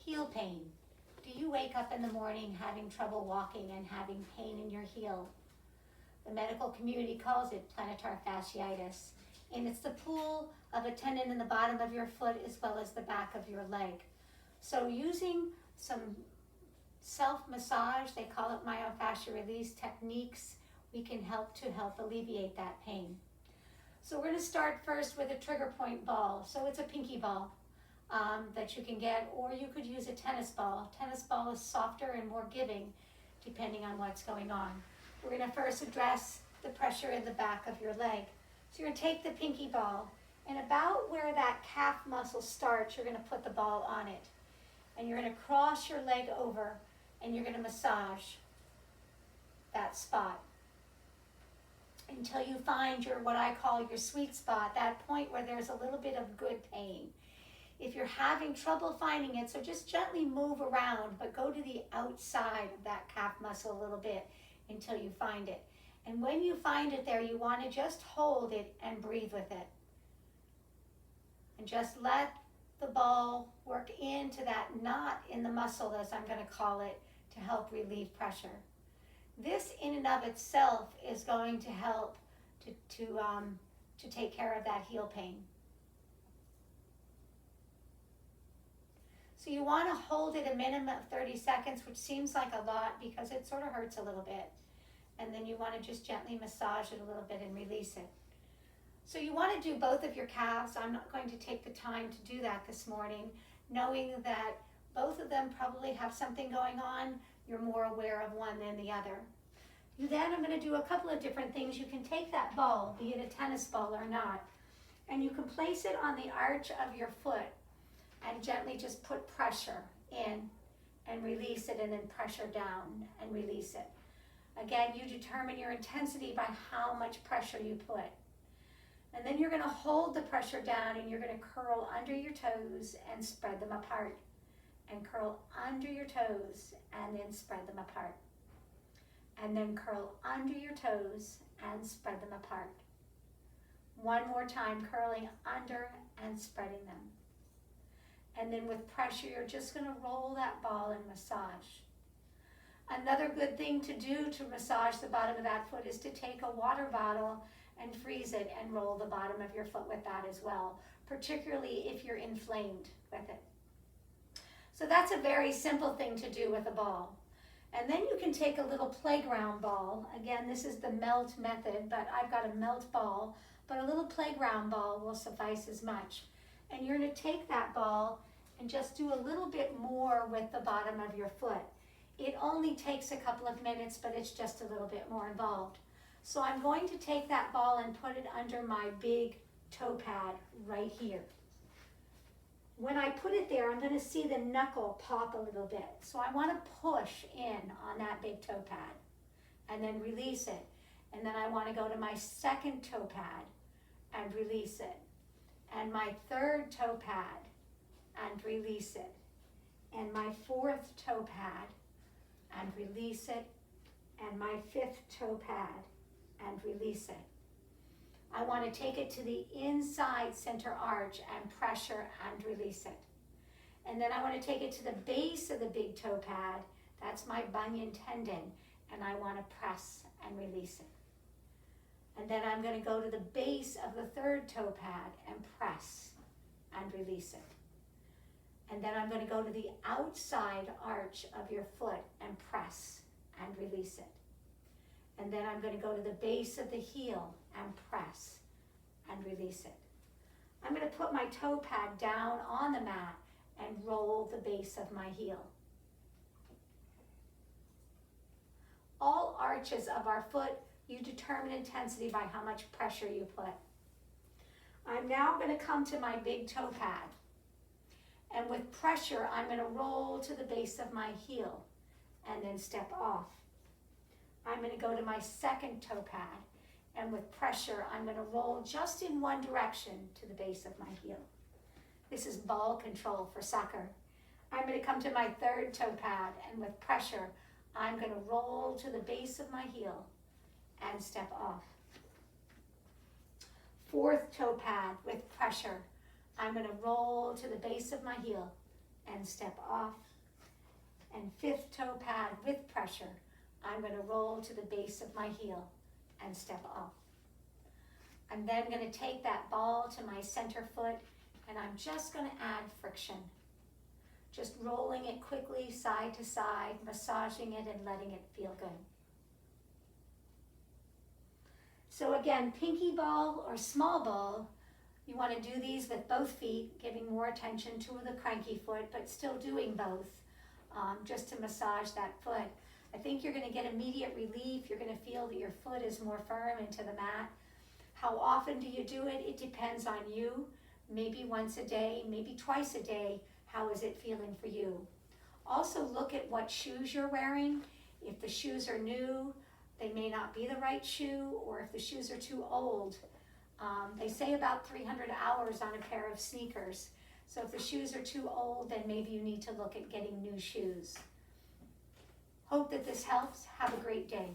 Heel pain. Do you wake up in the morning having trouble walking and having pain in your heel? The medical community calls it plantar fasciitis, and it's the pull of a tendon in the bottom of your foot as well as the back of your leg. So using some self-massage, they call it myofascial release techniques, we can help alleviate that pain. So we're going to start first with a trigger point ball. So it's a pinky ball that you can get, or you could use a tennis ball. Tennis ball is softer and more giving depending on what's going on. We're going to first address the pressure in the back of your leg. So you're going to take the pinky ball, and about where that calf muscle starts, you're going to put the ball on it. And you're going to cross your leg over, and you're going to massage that spot until you find your, what I call your sweet spot, that point where there's a little bit of good pain. If you're having trouble finding it, so just gently move around, but go to the outside of that calf muscle a little bit until you find it. And when you find it there, you want to just hold it and breathe with it. And just let the ball work into that knot in the muscle, as I'm going to call it, to help relieve pressure. This in and of itself is going to help to take care of that heel pain. So you want to hold it a minimum of 30 seconds, which seems like a lot because it sort of hurts a little bit. And then you want to just gently massage it a little bit and release it. So you want to do both of your calves. I'm not going to take the time to do that this morning, knowing that both of them probably have something going on. You're more aware of one than the other. Then I'm going to do a couple of different things. You can take that ball, be it a tennis ball or not, and you can place it on the arch of your foot and gently just put pressure in and release it, and then pressure down and release it. Again, you determine your intensity by how much pressure you put. And then you're going to hold the pressure down, and you're going to curl under your toes and spread them apart. And curl under your toes and then spread them apart. And then curl under your toes and spread them apart. One more time, curling under and spreading them. And then with pressure, you're just going to roll that ball and massage. Another good thing to do to massage the bottom of that foot is to take a water bottle and freeze it and roll the bottom of your foot with that as well, particularly if you're inflamed with it. So that's a very simple thing to do with a ball. And then you can take a little playground ball. Again, this is the melt method, but I've got a melt ball, but a little playground ball will suffice as much. And you're going to take that ball and just do a little bit more with the bottom of your foot. It only takes a couple of minutes, but it's just a little bit more involved. So I'm going to take that ball and put it under my big toe pad right here. When I put it there, I'm going to see the knuckle pop a little bit. So I want to push in on that big toe pad and then release it. And then I want to go to my second toe pad and release it. And my third toe pad and release it. And my fourth toe pad and release it. And my fifth toe pad and release it. I want to take it to the inside center arch and pressure and release it. And then I want to take it to the base of the big toe pad. That's my bunion tendon. And I want to press and release it. And then I'm going to go to the base of the third toe pad and press and release it. And then I'm going to go to the outside arch of your foot and press and release it. And then I'm going to go to the base of the heel and press and release it. I'm going to put my toe pad down on the mat and roll the base of my heel. All arches of our foot, you determine intensity by how much pressure you put. I'm now going to come to my big toe pad. And with pressure, I'm going to roll to the base of my heel and then step off. I'm going to go to my second toe pad, and with pressure, I'm going to roll just in one direction to the base of my heel. This is ball control for soccer. I'm going to come to my third toe pad, and with pressure, I'm going to roll to the base of my heel and step off. Fourth toe pad with pressure, I'm going to roll to the base of my heel and step off. And fifth toe pad with pressure, I'm going to roll to the base of my heel and step off. I'm then going to take that ball to my center foot and I'm just going to add friction. Just rolling it quickly side to side, massaging it and letting it feel good. So again, pinky ball or small ball, you want to do these with both feet, giving more attention to the cranky foot, but still doing both, just to massage that foot. I think you're going to get immediate relief. You're going to feel that your foot is more firm into the mat. How often do you do it? It depends on you. Maybe once a day, maybe twice a day. How is it feeling for you? Also look at what shoes you're wearing. If the shoes are new, they may not be the right shoe, or if the shoes are too old. They say about 300 hours on a pair of sneakers. So if the shoes are too old, then maybe you need to look at getting new shoes. Hope that this helps. Have a great day.